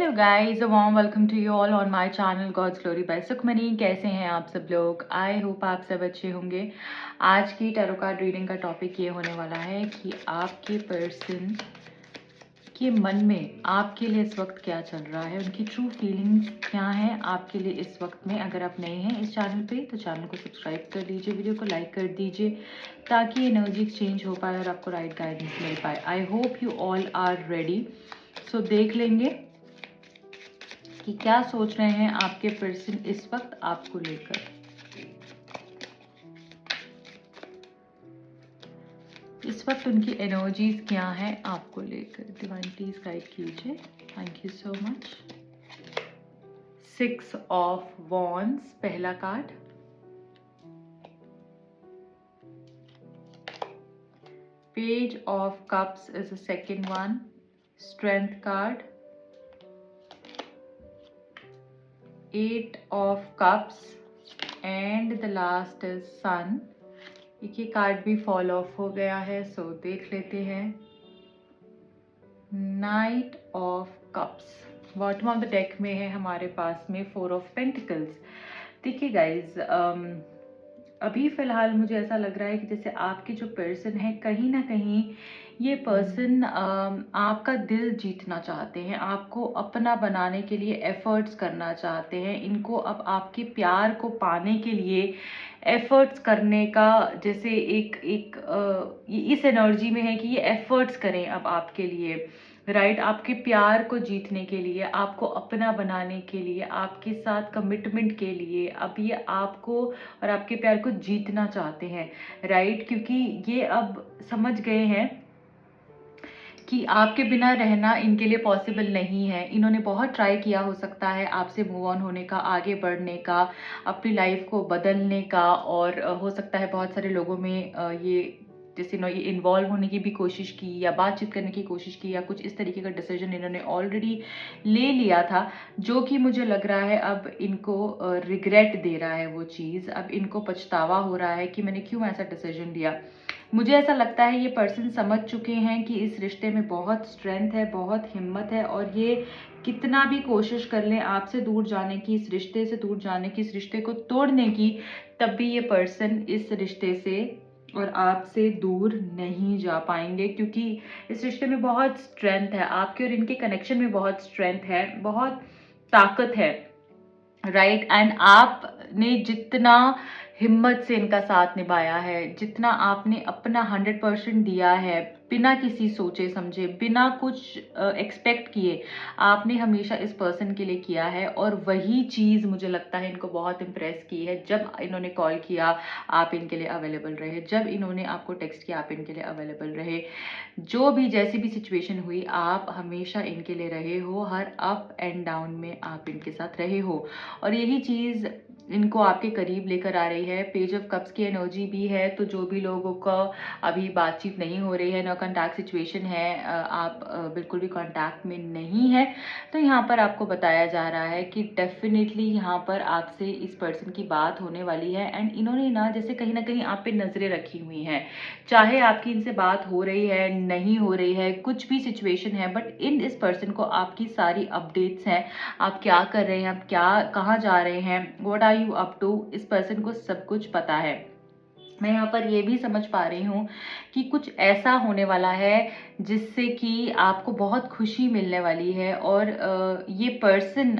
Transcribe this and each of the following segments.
Hello guys, a warm welcome to you all on my channel God's glory by Sukhmani. कैसे हैं आप सब लोग? आई होप आप सब अच्छे होंगे। आज की टैरो कार्ड रीडिंग का टॉपिक ये होने वाला है कि आपके पर्सन के मन में आपके लिए इस वक्त क्या चल रहा है, उनकी ट्रू फीलिंग्स क्या हैं आपके लिए इस वक्त में। अगर आप नए हैं इस चैनल पे तो चैनल को सब्सक्राइब कर लीजिए, वीडियो को लाइक कर दीजिए ताकि एनर्जी एक्सचेंज हो पाए और आपको राइट गाइडेंस मिल पाए। I hope you all are ready. So देख लेंगे कि क्या सोच रहे हैं आपके पर्सन इस वक्त आपको लेकर। इस वक्त उनकी एनर्जीज क्या है आपको लेकर। डिवाइन प्लीज गाइड कीजिए। Thank you so much. 6 of wands पहला card, page of cups is the second one, strength card, 8 of cups and the last is sun. एक ये कार्ड भी फॉल ऑफ हो गया है, सो देख लेते हैं। Night of cups bottom of the deck में है हमारे पास में 4 ऑफ पेंटिकल्स। देखिए गाइज, अभी फिलहाल मुझे ऐसा लग रहा है कि जैसे आपके जो पर्सन है, कहीं ना कहीं ये पर्सन आपका दिल जीतना चाहते हैं, आपको अपना बनाने के लिए एफर्ट्स करना चाहते हैं। इनको अब आपके प्यार को पाने के लिए एफर्ट्स करने का जैसे ये इस एनर्जी में है कि ये एफर्ट्स करें अब आपके लिए, राइट। आपके प्यार को जीतने के लिए, आपको अपना बनाने के लिए, आपके साथ कमिटमेंट के लिए अब ये आपको और आपके प्यार को जीतना चाहते हैं, राइट। क्योंकि ये अब समझ गए हैं कि आपके बिना रहना इनके लिए पॉसिबल नहीं है। इन्होंने बहुत ट्राई किया हो सकता है आपसे मूव ऑन होने का, आगे बढ़ने का, अपनी लाइफ को बदलने का, और हो सकता है बहुत सारे लोगों में ये जैसे ये इन्वॉल्व होने की भी कोशिश की या बातचीत करने की कोशिश की या कुछ इस तरीके का डिसीजन इन्होंने ऑलरेडी ले लिया था, जो कि मुझे लग रहा है अब इनको रिग्रेट दे रहा है वो चीज़। अब इनको पछतावा हो रहा है कि मैंने क्यों ऐसा डिसीजन लिया। मुझे ऐसा लगता है ये पर्सन समझ चुके हैं कि इस रिश्ते में बहुत स्ट्रेंथ है, बहुत हिम्मत है, और ये कितना भी कोशिश कर लें आपसे दूर जाने की, इस रिश्ते से दूर जाने की, इस रिश्ते को तोड़ने की, तब भी ये पर्सन इस रिश्ते से और आपसे दूर नहीं जा पाएंगे। क्योंकि इस रिश्ते में बहुत स्ट्रेंथ है, आपके और इनके कनेक्शन में बहुत स्ट्रेंथ है, बहुत ताकत है, राइट। एंड आपने जितना हिम्मत से इनका साथ निभाया है, जितना आपने अपना 100% दिया है, बिना किसी सोचे समझे, बिना कुछ एक्सपेक्ट किए, आपने हमेशा इस पर्सन के लिए किया है। और वही चीज़ मुझे लगता है इनको बहुत इम्प्रेस की है। जब इन्होंने कॉल किया आप इनके लिए अवेलेबल रहे, जब इन्होंने आपको टेक्स्ट किया आप इनके लिए अवेलेबल रहे, जो भी जैसी भी सिचुएशन हुई आप हमेशा इनके लिए रहे हो, हर अप एंड डाउन में आप इनके साथ रहे हो, और यही चीज़ इनको आपके करीब लेकर आ रही है। पेज ऑफ कप्स की एनर्जी भी है, तो जो भी लोगों का अभी बातचीत नहीं हो रही है, नो कॉन्टैक्ट सिचुएशन है, आप बिल्कुल भी कॉन्टैक्ट में नहीं है, तो यहाँ पर आपको बताया जा रहा है कि डेफिनेटली यहाँ पर आपसे इस पर्सन की बात होने वाली है। एंड इन्होंने ना जैसे कहीं ना कहीं आप पे नजरें रखी हुई हैं, चाहे आपकी इनसे बात हो रही है नहीं हो रही है, कुछ भी सिचुएशन है, बट इस पर्सन को आपकी सारी अपडेट्स हैं, आप क्या कर रहे हैं, आप क्या कहाँ जा रहे हैं, what are you up to, इस पर्सन को सब कुछ पता है। मैं यहाँ पर ये भी समझ पा रही हूँ कि कुछ ऐसा होने वाला है जिससे कि आपको बहुत खुशी मिलने वाली है, और ये पर्सन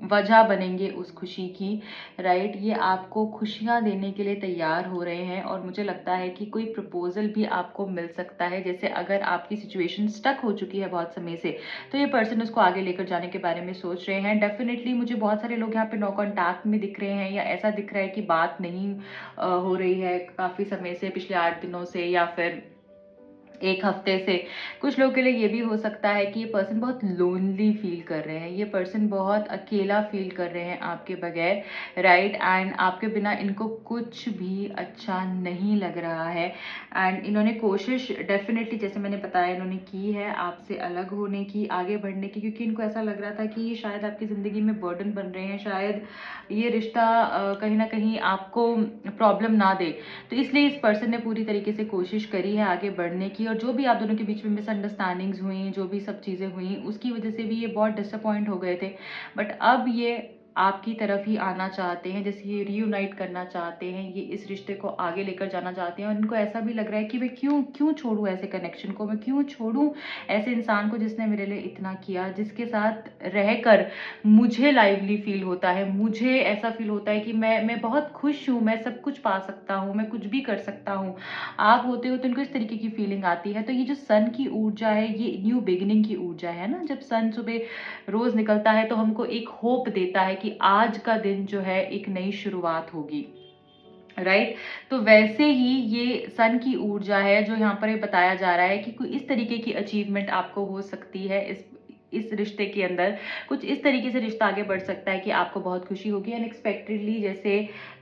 वजह बनेंगे उस खुशी की, राइट। ये आपको खुशियाँ देने के लिए तैयार हो रहे हैं, और मुझे लगता है कि कोई प्रपोजल भी आपको मिल सकता है। जैसे अगर आपकी सिचुएशन स्टक हो चुकी है बहुत समय से, तो ये पर्सन उसको आगे लेकर जाने के बारे में सोच रहे हैं। डेफिनेटली मुझे बहुत सारे लोग यहाँ पे नो कॉन्टैक्ट में दिख रहे हैं, या ऐसा दिख रहा है कि बात नहीं हो रही है काफ़ी समय से, पिछले 8 दिनों से या फिर 1 हफ्ते से। कुछ लोगों के लिए ये भी हो सकता है कि ये पर्सन बहुत लोनली फील कर रहे हैं, ये पर्सन बहुत अकेला फील कर रहे हैं आपके बगैर, राइट। एंड आपके बिना इनको कुछ भी अच्छा नहीं लग रहा है। एंड इन्होंने कोशिश डेफिनेटली, जैसे मैंने बताया, इन्होंने की है आपसे अलग होने की, आगे बढ़ने की, क्योंकि इनको ऐसा लग रहा था कि ये शायद आपकी ज़िंदगी में बर्डन बन रहे हैं, शायद ये रिश्ता कहीं ना कहीं आपको प्रॉब्लम ना दे। तो इसलिए इस पर्सन ने पूरी तरीके से कोशिश करी है आगे बढ़ने की, और जो भी आप दोनों के बीच में मिसअंडरस्टैंडिंग्स हुई, जो भी सब चीज़ें हुई, उसकी वजह से भी ये बहुत डिसअपॉइंट हो गए थे। बट अब ये आपकी तरफ ही आना चाहते हैं, जैसे ये रीयूनाइट करना चाहते हैं, ये इस रिश्ते को आगे लेकर जाना चाहते हैं। और इनको ऐसा भी लग रहा है कि मैं क्यों क्यों छोड़ूं ऐसे कनेक्शन को, मैं क्यों छोड़ूं ऐसे इंसान को जिसने मेरे लिए इतना किया, जिसके साथ रहकर मुझे लाइवली फील होता है, मुझे ऐसा फील होता है कि मैं बहुत खुश हूँ, मैं सब कुछ पा सकता हूँ, मैं कुछ भी कर सकता हूँ। आप होते हो तो इनको इस तरीके की फीलिंग आती है। तो ये जो सन की ऊर्जा है, ये न्यू बिगिनिंग की ऊर्जा है ना। जब सन सुबह रोज निकलता है तो हमको एक होप देता है कि आज का दिन जो है एक नई शुरुआत होगी, राइट। तो वैसे ही ये सन की ऊर्जा है जो यहाँ पर बताया जा रहा है कि कोई इस तरीके की अचीवमेंट आपको हो सकती है इस रिश्ते के अंदर। कुछ इस तरीके से रिश्ता आगे बढ़ सकता है कि आपको बहुत खुशी होगी अनएक्सपेक्टेडली, जैसे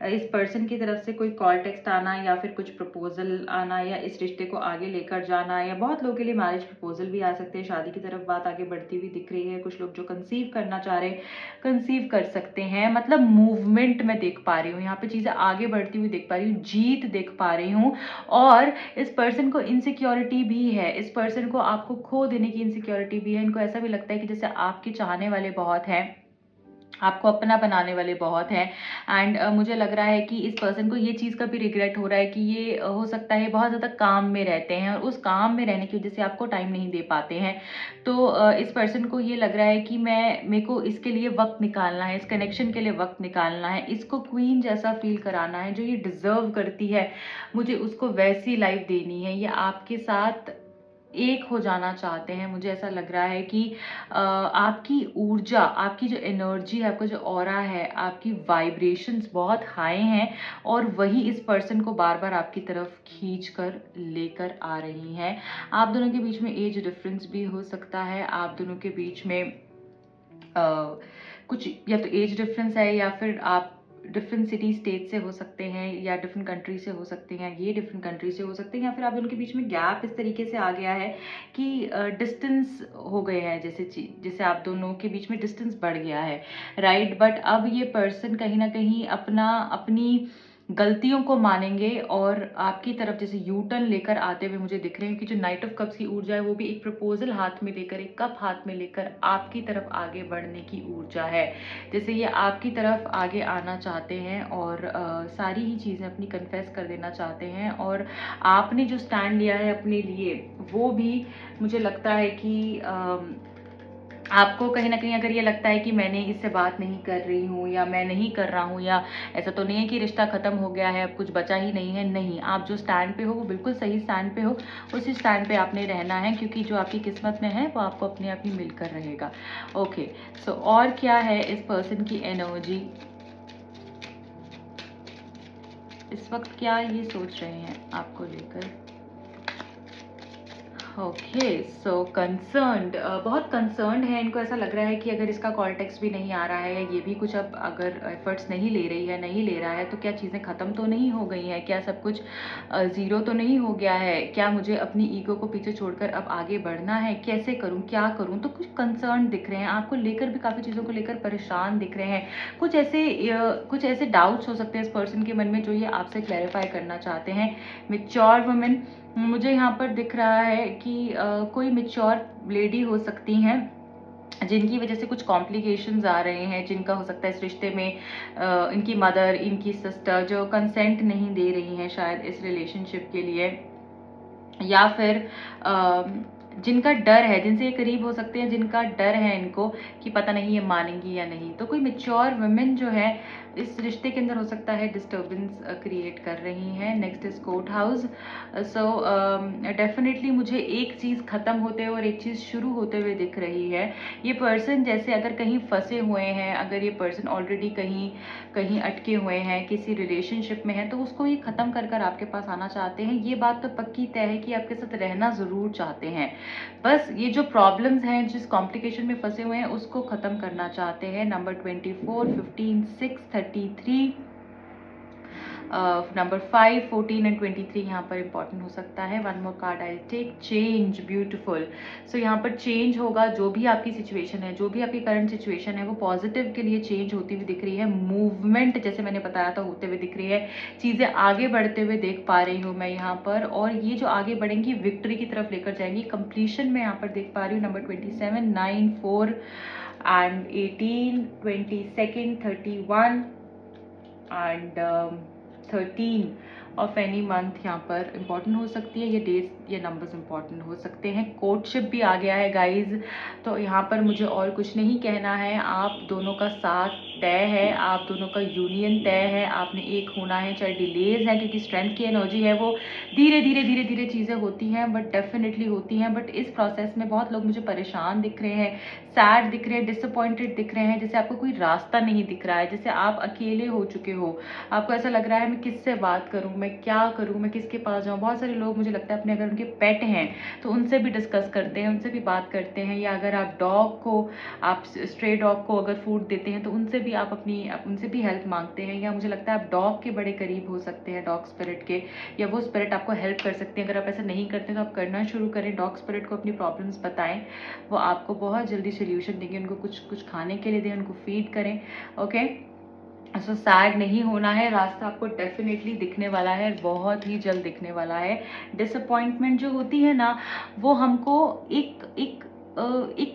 इस पर्सन की तरफ से कोई कॉल टेक्स्ट आना या फिर कुछ प्रपोजल आना या इस रिश्ते को आगे लेकर जाना, या बहुत लोगों के लिए मैरिज प्रपोजल भी आ सकते हैं, शादी की तरफ बात आगे बढ़ती हुई दिख रही है। कुछ लोग जो कंसीव करना चाह रहे हैं कंसीव कर सकते हैं। मतलब मूवमेंट में देख पा रही हूँ यहाँ पे, चीजें आगे बढ़ती हुई देख पा रही हूँ, जीत देख पा रही हूँ। और इस पर्सन को इनसिक्योरिटी भी है, इस पर्सन को आपको खो देने की इनसिक्योरिटी भी है। इनको ऐसा भी लगता है कि जैसे आपके चाहने वाले बहुत हैं, आपको अपना बनाने वाले बहुत हैं। एंड मुझे लग रहा है कि इस पर्सन को ये चीज़ का भी रिग्रेट हो रहा है कि ये हो सकता है बहुत ज़्यादा काम में रहते हैं और उस काम में रहने की वजह से आपको टाइम नहीं दे पाते हैं। तो इस पर्सन को ये लग रहा है कि मेरे को इसके लिए वक्त निकालना है, इस कनेक्शन के लिए वक्त निकालना है, इसको क्वीन जैसा फील कराना है, जो ये डिजर्व करती है मुझे उसको वैसी लाइफ देनी है। ये आपके साथ एक हो जाना चाहते हैं। मुझे ऐसा लग रहा है कि आपकी ऊर्जा, आपकी जो एनर्जी है, आपका जो ऑरा है, आपकी वाइब्रेशंस बहुत हाई हैं और वही इस पर्सन को बार बार आपकी तरफ खींच कर लेकर आ रही हैं। आप दोनों के बीच में एज डिफरेंस भी हो सकता है, आप दोनों के बीच में कुछ या तो एज डिफरेंस है या फिर आप डिफरेंट सिटी स्टेट से हो सकते हैं या डिफरेंट कंट्री से हो सकते हैं, ये डिफरेंट कंट्री से हो सकते हैं, या फिर आप दोनों के बीच में गैप इस तरीके से आ गया है कि डिस्टेंस हो गए हैं, जैसे आप दोनों के बीच में डिस्टेंस बढ़ गया है, राइट। बट अब ये पर्सन कहीं ना कहीं अपनी गलतियों को मानेंगे और आपकी तरफ जैसे यू टर्न लेकर आते हुए मुझे दिख रहे हैं कि जो नाइट ऑफ कप्स की ऊर्जा है वो भी एक प्रपोजल हाथ में लेकर, एक कप हाथ में लेकर आपकी तरफ आगे बढ़ने की ऊर्जा है। जैसे ये आपकी तरफ आगे आना चाहते हैं और सारी ही चीज़ें अपनी कन्फेस कर देना चाहते हैं। और आपने जो स्टैंड लिया है अपने लिए वो भी मुझे लगता है कि आपको कहीं ना कहीं अगर ये लगता है कि मैंने इससे बात नहीं कर रही हूँ या मैं नहीं कर रहा हूँ, या ऐसा तो नहीं है कि रिश्ता खत्म हो गया है, अब कुछ बचा ही नहीं है, नहीं, आप जो स्टैंड पे हो वो बिल्कुल सही स्टैंड पे हो, उसी स्टैंड पे आपने रहना है, क्योंकि जो आपकी किस्मत में है वो आपको अपने आप ही मिलकर रहेगा। ओके, सो और क्या है इस पर्सन की एनर्जी इस वक्त, क्या ये सोच रहे हैं आपको लेकर? ओके, सो कंसर्न्ड, बहुत कंसर्न्ड है। इनको ऐसा लग रहा है कि अगर इसका कॉल टेक्स्ट भी नहीं आ रहा है, ये भी कुछ अब अगर एफर्ट्स नहीं ले रही है, नहीं ले रहा है, तो क्या चीज़ें ख़त्म तो नहीं हो गई हैं? क्या सब कुछ ज़ीरो तो नहीं हो गया है? क्या मुझे अपनी ईगो को पीछे छोड़कर अब आगे बढ़ना है? कैसे करूँ, क्या करूँ? तो कुछ कंसर्न दिख रहे हैं, आपको लेकर भी काफ़ी चीज़ों को लेकर परेशान दिख रहे हैं। कुछ ऐसे डाउट्स हो सकते हैं इस पर्सन के मन में जो ये आपसे क्लैरिफाई करना चाहते हैं। मैच्योर वुमेन मुझे यहाँ पर दिख रहा है कि कोई मैच्योर लेडी हो सकती हैं जिनकी वजह से कुछ कॉम्प्लिकेशंस आ रहे हैं, जिनका हो सकता है इस रिश्ते में इनकी मदर, इनकी सिस्टर जो कंसेंट नहीं दे रही हैं शायद इस रिलेशनशिप के लिए, या फिर जिनका डर है, जिनसे ये करीब हो सकते हैं, जिनका डर है इनको कि पता नहीं ये मानेंगी या नहीं। तो कोई मैच्योर वुमेन जो है इस रिश्ते के अंदर हो सकता है डिस्टर्बेंस क्रिएट कर रही हैं। Next is court house. So definitely मुझे एक चीज़ ख़त्म होते हुए और एक चीज़ शुरू होते हुए दिख रही है। ये पर्सन जैसे अगर कहीं फंसे हुए हैं, अगर ये पर्सन ऑलरेडी कहीं अटके हुए हैं, किसी रिलेशनशिप में है, तो उसको ये ख़त्म कर कर आपके पास आना चाहते हैं। ये बात तो पक्की तय है कि आपके साथ रहना ज़रूर चाहते हैं, बस ये जो प्रॉब्लम्स हैं, जिस कॉम्प्लिकेशन में फंसे हुए हैं, उसको ख़त्म करना चाहते हैं। नंबर 24, 15, 6, 33, नंबर 5, 14 एंड 23 यहाँ पर इंपॉर्टेंट हो सकता है। One more card I take, change, beautiful. So यहाँ पर चेंज होगा, जो भी आपकी सिचुएशन है, जो भी आपकी करंट सिचुएशन है, वो पॉजिटिव के लिए चेंज होती हुई दिख रही है। मूवमेंट जैसे मैंने बताया था होते हुए दिख रही है, चीज़ें आगे बढ़ते हुए देख पा रही हूँ मैं यहाँ पर, और ये जो आगे बढ़ेंगी विक्ट्री की तरफ लेकर जाएंगी, कंप्लीशन में यहाँ पर देख पा रही हूँ। Number 27, 9, 4 and 18, 22, 31 and 13 of any month यहाँ पर इंपॉर्टेंट हो सकती है। ये डेज, ये नंबर्स इंपॉर्टेंट हो सकते हैं। कोर्टशिप भी आ गया है गाइज, तो यहाँ पर मुझे और कुछ नहीं कहना है। आप दोनों का साथ तय है, आप दोनों का यूनियन तय है, आपने एक होना है, चाहे डिलेज है, क्योंकि स्ट्रेंथ की एनर्जी है, वो धीरे धीरे धीरे धीरे चीज़ें होती हैं, बट डेफिनेटली होती हैं। बट इस प्रोसेस में बहुत लोग मुझे परेशान दिख रहे हैं, सैड दिख रहे हैं, डिसअपॉइंटेड दिख रहे हैं, जैसे आपको कोई रास्ता नहीं दिख रहा है, जैसे आप अकेले हो चुके हो। आपको ऐसा लग रहा है मैं किससे बात करूं, मैं क्या करूं, मैं किसके पास जाऊं। बहुत सारे लोग मुझे लगता है अपने, अगर उनके पेट हैं तो उनसे भी डिस्कस करते हैं, उनसे भी बात करते हैं, या अगर आप डॉग को, आप स्ट्रे डॉग को अगर फूड देते हैं तो उनसे भी आप उनसे भी हेल्प मांगते हैं, या मुझे लगता है आप डॉग के बड़े करीब हो सकते हैं, डॉग स्पिरिट के, या वो स्पिरिट आपको हेल्प कर सकते हैं। अगर आप ऐसा नहीं करते तो आप करना शुरू करें, डॉग स्पिरिट को अपनी प्रॉब्लम्स बताएं, वो आपको बहुत जल्दी सोल्यूशन देंगे। उनको कुछ खाने के लिए दें, उनको फीड करें, ओके। सो सैड नहीं होना है, रास्ता आपको डेफिनेटली दिखने वाला है, बहुत ही जल्द दिखने वाला है। डिसअपॉइंटमेंट जो होती है ना, वो हमको एक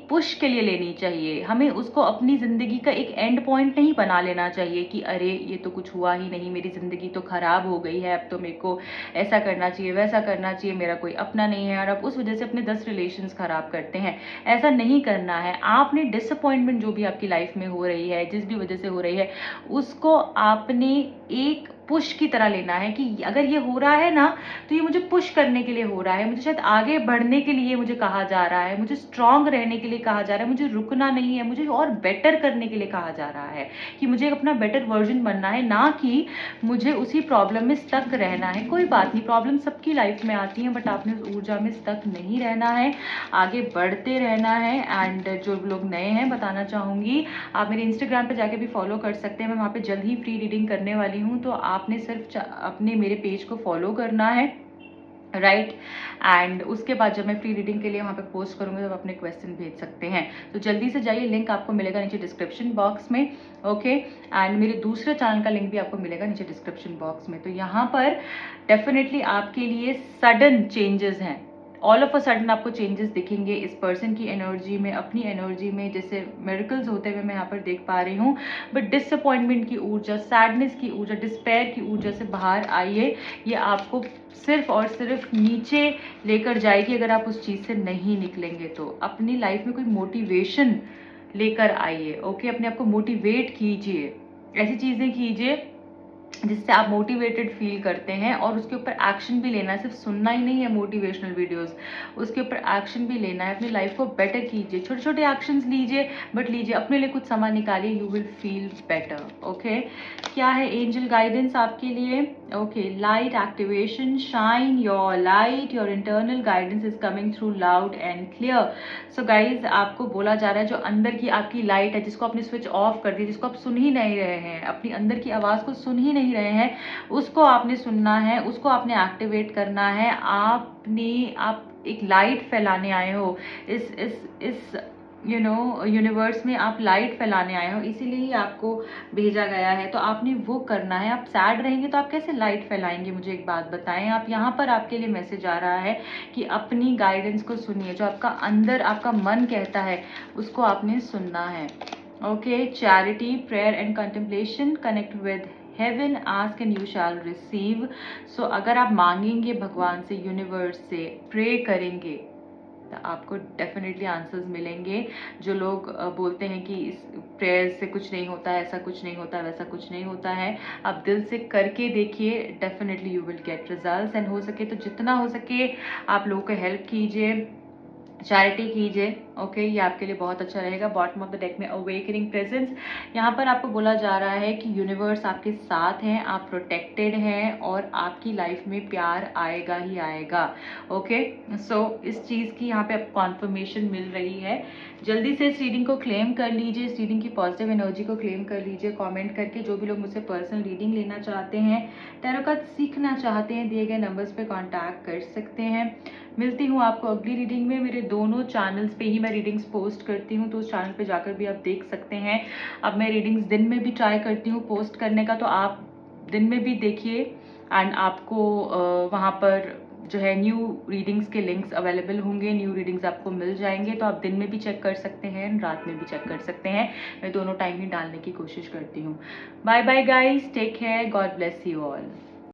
पुश के लिए लेनी चाहिए। हमें उसको अपनी ज़िंदगी का एक एंड पॉइंट नहीं बना लेना चाहिए कि अरे ये तो कुछ हुआ ही नहीं, मेरी ज़िंदगी तो ख़राब हो गई है, अब तो मेरे को ऐसा करना चाहिए, वैसा करना चाहिए, मेरा कोई अपना नहीं है, और आप उस वजह से अपने 10 रिलेशंस ख़राब करते हैं। ऐसा नहीं करना है। आपने डिसअपॉइंटमेंट जो भी आपकी लाइफ में हो रही है, जिस भी वजह से हो रही है, उसको आपने एक पुश की तरह लेना है कि अगर ये हो रहा है ना, तो ये मुझे पुश करने के लिए हो रहा है, मुझे शायद आगे बढ़ने के लिए मुझे कहा जा रहा है, मुझे स्ट्रांग रहने के लिए कहा जा रहा है, मुझे रुकना नहीं है, मुझे और बेटर करने के लिए कहा जा रहा है, कि मुझे अपना बेटर वर्जन बनना है, ना कि मुझे उसी प्रॉब्लम में स्टक रहना है। कोई बात नहीं, प्रॉब्लम सबकी लाइफ में आती है, बट आपने उस ऊर्जा में स्टक नहीं रहना है, आगे बढ़ते रहना है। एंड जो लोग नए हैं, बताना चाहूँगी, आप मेरे इंस्टाग्राम पे जाके भी फॉलो कर सकते हैं, मैं वहाँ पे जल्द ही फ्री रीडिंग करने वाली हूँ, तो आपने सिर्फ अपने मेरे पेज को फॉलो करना है, राइट। एंड उसके बाद जब मैं फ्री रीडिंग के लिए वहाँ पे पोस्ट करूँगी, तो अपने क्वेश्चन भेज सकते हैं। तो जल्दी से जाइए, लिंक आपको मिलेगा नीचे डिस्क्रिप्शन बॉक्स में, ओके। एंड मेरे दूसरे चैनल का लिंक भी आपको मिलेगा नीचे डिस्क्रिप्शन बॉक्स में। तो यहाँ पर डेफिनेटली आपके लिए सडन चेंजेस हैं, ऑल ऑफ अ सडन आपको चेंजेस दिखेंगे इस पर्सन की एनर्जी में, अपनी एनर्जी में, जैसे मिरेकल्स होते हुए मैं यहाँ पर देख पा रही हूँ। बट डिसअपॉइंटमेंट की ऊर्जा, सैडनेस की ऊर्जा, डिस्पेयर की ऊर्जा से बाहर आइए। ये आपको सिर्फ और सिर्फ नीचे लेकर जाएगी अगर आप उस चीज़ से नहीं निकलेंगे तो। अपनी लाइफ में कोई मोटिवेशन लेकर आइए, ओके। अपने आप को मोटिवेट कीजिए, ऐसी चीज़ें कीजिए जिससे आप मोटिवेटेड फील करते हैं, और उसके ऊपर एक्शन भी लेना है। सिर्फ सुनना ही नहीं है मोटिवेशनल वीडियोस, उसके ऊपर एक्शन भी लेना है। अपनी लाइफ को बेटर कीजिए, छोटे छोटे एक्शंस लीजिए, बट लीजिए, अपने लिए कुछ समय निकालिए, you will feel better, okay. क्या है एंजल गाइडेंस आपके लिए, okay. Light activation, shine your light, your internal guidance is coming through loud and clear. So guys, आपको बोला जा रहा है जो अंदर की आपकी लाइट है, जिसको आपने स्विच ऑफ कर दिया, जिसको आप सुन ही नहीं रहे हैं, अपनी अंदर की आवाज़ को सुन ही नहीं रहे हैं, उसको आपने सुनना है, उसको आपने एक्टिवेट करना है। आप एक लाइट फैलाने आए हो इस यूनिवर्स में, आप लाइट फैलाने आए हो, इसीलिए ही आपको भेजा गया है। तो आपने वो करना है। आप सैड रहेंगे तो आप कैसे लाइट फैलाएंगे, मुझे एक बात बताएं। आप यहाँ पर, आपके लिए मैसेज आ रहा है कि अपनी गाइडेंस को सुनिए, जो आपका अंदर आपका मन कहता है उसको आपने सुनना है, okay. Charity, prayer and contemplation, connect with heaven, ask and you shall receive. So अगर आप मांगेंगे भगवान से, यूनिवर्स से, प्रे करेंगे, तो आपको डेफिनेटली आंसर्स मिलेंगे। जो लोग बोलते हैं कि इस प्रेयर से कुछ नहीं होता है, ऐसा कुछ नहीं होता, वैसा कुछ नहीं होता है, आप दिल से करके देखिए, definitely you will get results. And हो सके तो जितना हो सके आप लोगों को हेल्प कीजिए, चैरिटी कीजिए, ओके ये आपके लिए बहुत अच्छा रहेगा। बॉटम ऑफ द डेक में अवेकनिंग प्रेजेंस, यहाँ पर आपको बोला जा रहा है कि यूनिवर्स आपके साथ हैं, आप प्रोटेक्टेड हैं और आपकी लाइफ में प्यार आएगा ही आएगा। ओके सो इस चीज़ की यहाँ पे आपको कॉन्फर्मेशन मिल रही है। जल्दी से इस रीडिंग को क्लेम कर लीजिए, इस रीडिंग की पॉजिटिव एनर्जी को क्लेम कर लीजिए कमेंट करके। जो भी लोग मुझसे पर्सनल रीडिंग लेना चाहते हैं, टैरो कार्ड सीखना चाहते हैं, दिए गए नंबर्स पे कांटेक्ट कर सकते हैं। मिलती हूँ आपको अगली रीडिंग में। मेरे दोनों चैनल्स पे ही मैं रीडिंग्स पोस्ट करती हूँ, तो उस चैनल पे जाकर भी आप देख सकते हैं। अब मैं रीडिंग्स दिन में भी ट्राई करती हूँ पोस्ट करने का, तो आप दिन में भी देखिए एंड आपको वहाँ पर जो है न्यू रीडिंग्स के लिंक्स अवेलेबल होंगे, न्यू रीडिंग्स आपको मिल जाएंगे, तो आप दिन में भी चेक कर सकते हैं, रात में भी चेक कर सकते हैं। मैं दोनों टाइम ही डालने की कोशिश करती हूँ। Bye bye guys, take care, God bless you all.